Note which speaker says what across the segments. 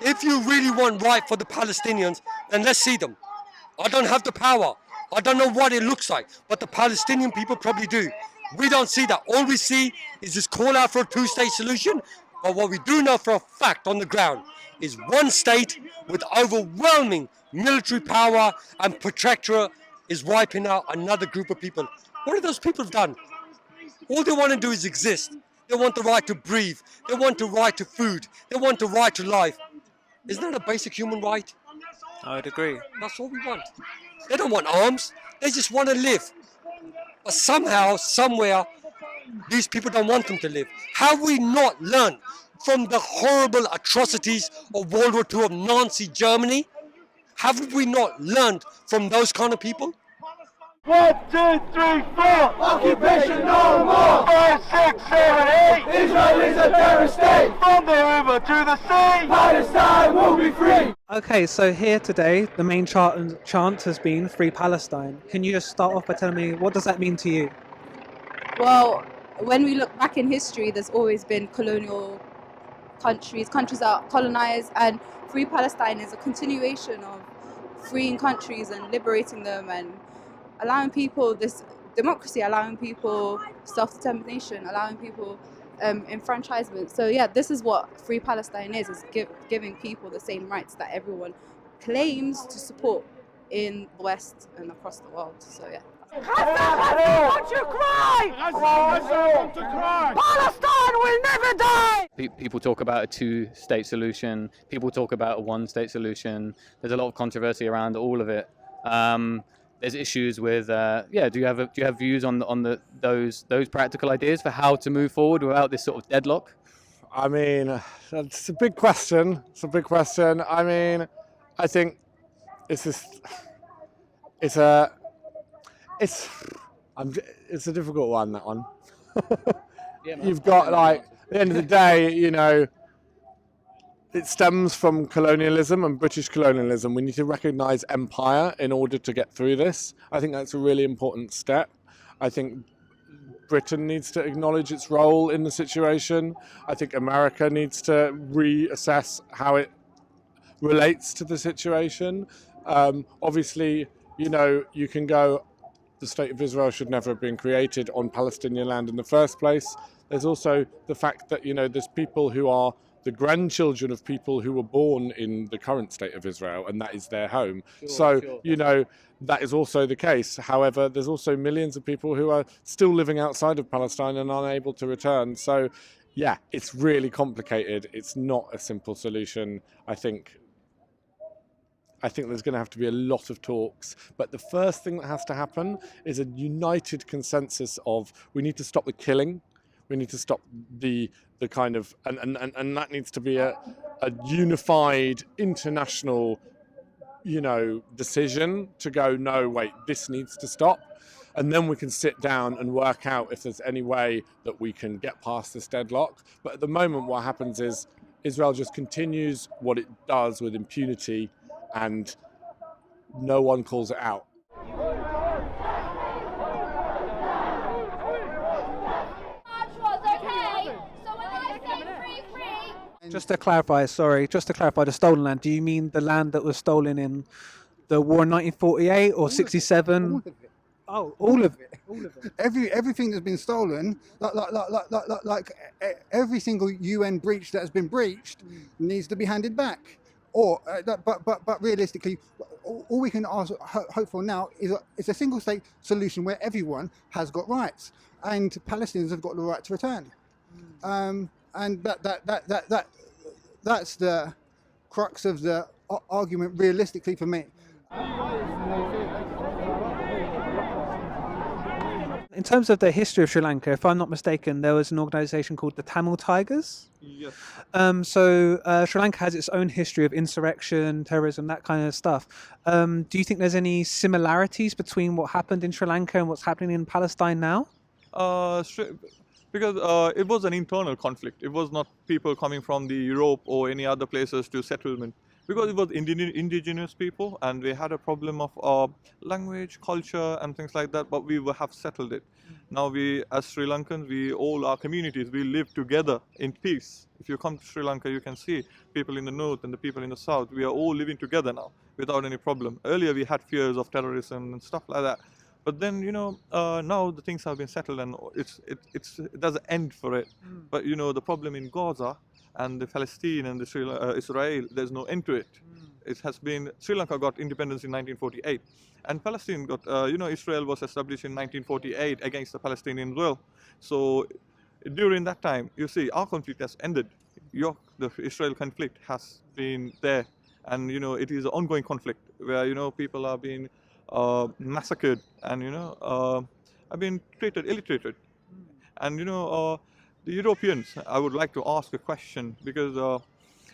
Speaker 1: If you really want right for the Palestinians, then let's see them. I don't have the power. I don't know what it looks like, but the Palestinian people probably do. We don't see that. All we see is this call out for a two-state solution. But what we do know for a fact on the ground is one state with overwhelming military power and protectorate is wiping out another group of people. What have those people done? All they want to do is exist. They want the right to breathe. They want the right to food. They want the right to life. Isn't that a basic human right?
Speaker 2: I would agree.
Speaker 1: That's all we want. They don't want arms. They just want to live. But somehow, somewhere, these people don't want them to live. Have we not learned from the horrible atrocities of World War II of Nazi Germany? Have we not learned from those kind of people?
Speaker 3: 1, 2, 3, 4. Occupation no more. 5, 6, 7, 8. Israel is a terrorist state. From the river to the sea, Palestine will be free.
Speaker 2: Okay, so here today, the main chant has been Free Palestine. Can you just start off by telling me, what does that mean to you?
Speaker 4: Well, when we look back in history, there's always been colonial countries that are colonized, and Free Palestine is a continuation of freeing countries and liberating them and allowing people this democracy, allowing people self-determination, allowing people enfranchisement. So yeah, this is what Free Palestine is giving people the same rights that everyone claims to support in the West and across the world. So yeah.
Speaker 3: Don't you cry! Palestine will never die!
Speaker 5: People talk about a two-state solution. People talk about a one-state solution. There's a lot of controversy around all of it. There's issues with, do you have views on those practical ideas for how to move forward without this sort of deadlock?
Speaker 6: I mean, it's a big question. I mean, I think it's a difficult one, that one. You've got, like, at the end of the day, you know, it stems from colonialism and British colonialism. We need to recognise empire in order to get through this. I think that's a really important step. I think Britain needs to acknowledge its role in the situation. I think America needs to reassess how it relates to the situation. Obviously, you know, you can go, the State of Israel should never have been created on Palestinian land in the first place. There's also the fact that, you know, there's people who are the grandchildren of people who were born in the current State of Israel, and that is their home. Sure. You know, that is also the case. However, there's also millions of people who are still living outside of Palestine and unable to return. So, yeah, it's really complicated. It's not a simple solution. I think there's going to have to be a lot of talks. But the first thing that has to happen is a united consensus of, we need to stop the killing. We need to stop the kind of, and that needs to be a unified international, you know, decision to go, no, wait, this needs to stop. And then we can sit down and work out if there's any way that we can get past this deadlock. But at the moment, what happens is Israel just continues what it does with impunity, and no one calls it out.
Speaker 2: Just to clarify, the stolen land, do you mean the land that was stolen in the war in 1948 or 67?
Speaker 7: All of it.
Speaker 2: Oh, all of it.
Speaker 7: Everything that's been stolen, like every single UN breach that has been breached, needs to be handed back. Or, but realistically, all we can hope for now is a single state solution where everyone has got rights, and Palestinians have got the right to return. And that's the crux of the argument, realistically, for me.
Speaker 2: In terms of the history of Sri Lanka, if I'm not mistaken, there was an organisation called the Tamil Tigers.
Speaker 8: Yes.
Speaker 2: So Sri Lanka has its own history of insurrection, terrorism, that kind of stuff. Do you think there's any similarities between what happened in Sri Lanka and what's happening in Palestine now?
Speaker 8: Because it was an internal conflict. It was not people coming from the Europe or any other places to settlement. because it was indigenous people, and we had a problem of language, culture, and things like that. But we have settled it. Now we, as Sri Lankans, we all our communities, we live together in peace. If you come to Sri Lanka, you can see people in the north and the people in the south. We are all living together now without any problem. Earlier we had fears of terrorism and stuff like that. But then, now the things have been settled, and it doesn't end for it. But the problem in Gaza and the Palestine and the Israel, there's no end to it. It has been, Sri Lanka got independence in 1948, and Palestine got, Israel was established in 1948 against the Palestinian will. So during that time, you see, our conflict has ended. The Israel conflict has been there, and it is an ongoing conflict where people are being massacred and have been ill-treated, and the Europeans. I would like to ask a question, because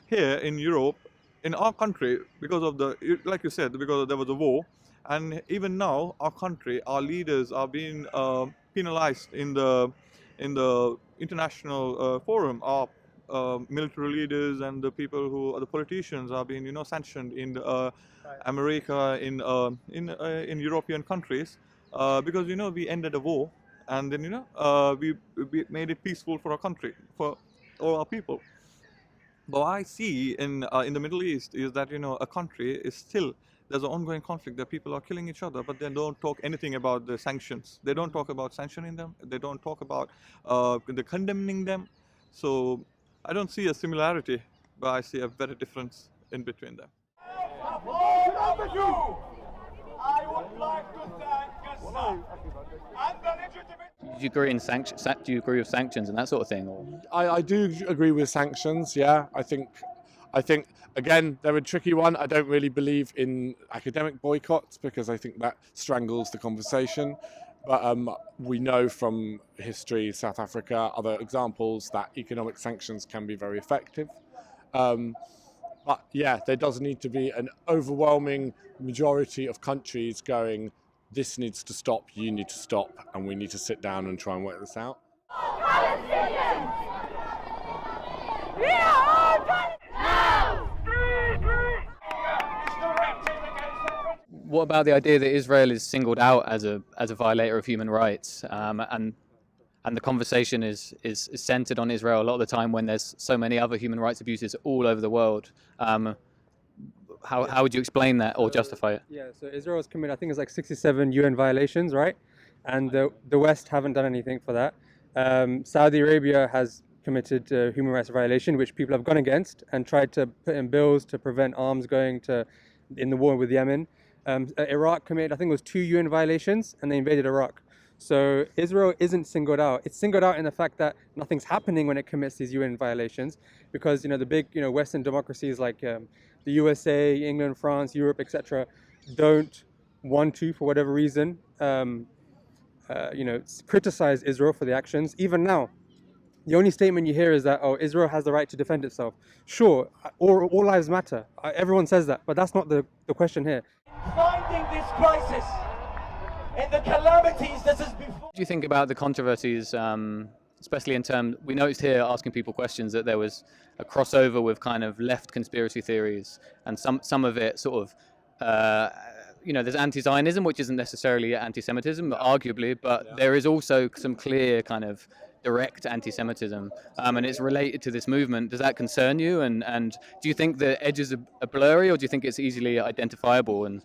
Speaker 8: here in Europe, in our country, because of like you said, because there was a war, and even now our country, our leaders are being penalized in the international forum. Our military leaders and the people who are the politicians are being sanctioned in America, in European countries, because we ended a war, and then we made it peaceful for our country, for all our people. But what I see in the Middle East is that a country is still, there's an ongoing conflict that people are killing each other, but they don't talk anything about the sanctions. They don't talk about sanctioning them. They don't talk about the condemning them. So I don't see a similarity, but I see a very difference in between them.
Speaker 3: I would like to thank Gaza and the legitimate.
Speaker 5: Do you agree in Do you agree with sanctions and that sort of thing? Or?
Speaker 6: I do agree with sanctions. Yeah, I think again they're a tricky one. I don't really believe in academic boycotts because I think that strangles the conversation. But we know from history, South Africa, other examples, that economic sanctions can be very effective. But yeah, there does need to be an overwhelming majority of countries going, this needs to stop, you need to stop, and we need to sit down and try and work this out.
Speaker 3: Palestinians! We are all Palestinians!
Speaker 5: What about the idea that Israel is singled out as a violator of human rights, and the conversation is centered on Israel a lot of the time when there's so many other human rights abuses all over the world? How would you explain that or justify it?
Speaker 9: Yeah, so Israel has committed, I think it's like 67 UN violations, right? And the West haven't done anything for that. Saudi Arabia has committed human rights violation, which people have gone against and tried to put in bills to prevent arms going in the war with Yemen. Iraq committed, I think it was 2 UN violations, and they invaded Iraq. So Israel isn't singled out. It's singled out in the fact that nothing's happening when it commits these UN violations, because the big Western democracies like the USA, England, France, Europe, etc., don't want to, for whatever reason, criticize Israel for the actions. Even now, the only statement you hear is that, oh, Israel has the right to defend itself. Sure, all lives matter. Everyone says that, but that's not the question here.
Speaker 3: Finding this crisis and the calamities that has before.
Speaker 5: What do you think about the controversies, especially in terms, we noticed here asking people questions that there was a crossover with kind of left conspiracy theories, and some of it sort of, there's anti-Zionism, which isn't necessarily anti-Semitism, arguably, but there is also some clear kind of direct anti-Semitism, and it's related to this movement. Does that concern you? And do you think the edges are blurry, or do you think it's easily identifiable? And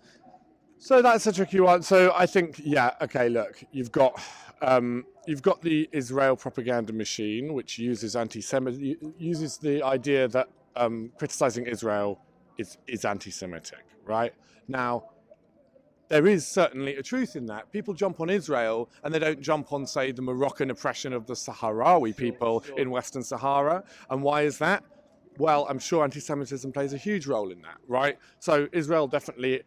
Speaker 6: so that's a tricky one. So I think, yeah, okay, look, you've got the Israel propaganda machine, which uses uses the idea that criticizing Israel is anti-Semitic, right? Now, there is certainly a truth in that. People jump on Israel and they don't jump on, say, the Moroccan oppression of the Sahrawi people in Western Sahara. And why is that? Well, I'm sure anti-Semitism plays a huge role in that, right? So Israel definitely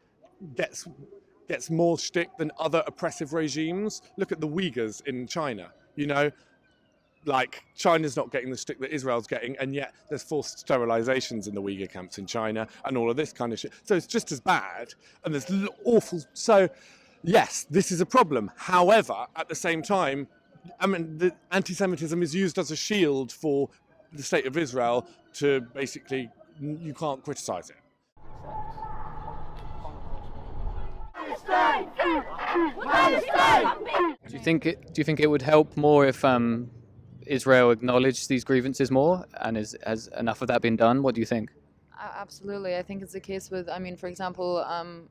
Speaker 6: gets more shtick than other oppressive regimes. Look at the Uyghurs in China, like China's not getting the stick that Israel's getting, and yet there's forced sterilizations in the Uyghur camps in China and all of this kind of shit. So it's just as bad, and there's awful. So yes, this is a problem. However, at the same time, I mean, the anti-Semitism is used as a shield for the state of Israel to basically, you can't criticize it.
Speaker 5: Do you think it would help more if Israel acknowledged these grievances more, and has enough of that been done? What do you think?
Speaker 10: Absolutely. I think it's the case with, I mean, for example,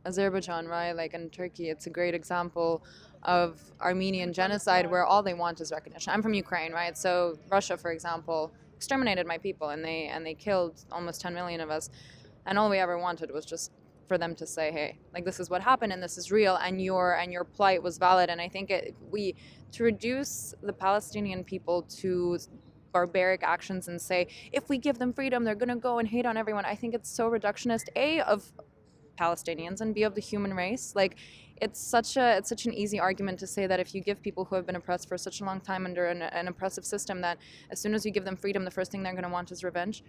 Speaker 10: Azerbaijan, right? Like in Turkey, it's a great example of Armenian genocide where all they want is recognition. I'm from Ukraine, right? So Russia, for example, exterminated my people and they killed almost 10 million of us. And all we ever wanted was just for them to say, hey, like this is what happened and this is real and your plight was valid. And I think to reduce the Palestinian people to barbaric actions and say, if we give them freedom, they're going to go and hate on everyone. I think it's so reductionist, A, of Palestinians and B, of the human race. Like, it's such an easy argument to say that if you give people who have been oppressed for such a long time under an oppressive system, that as soon as you give them freedom, the first thing they're going to want is revenge.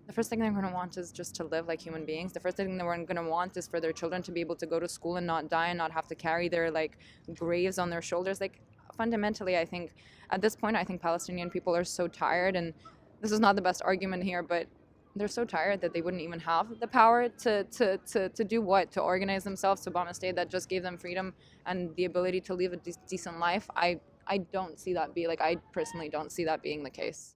Speaker 10: The first thing they're going to want is just to live like human beings. The first thing they're going to want is for their children to be able to go to school and not die and not have to carry their like graves on their shoulders. Like, fundamentally, I think at this point, I think Palestinian people are so tired, and this is not the best argument here, but they're so tired that they wouldn't even have the power to do what? To organize themselves, to bomb a state that just gave them freedom and the ability to live a decent life. I don't see that I personally don't see that being the case.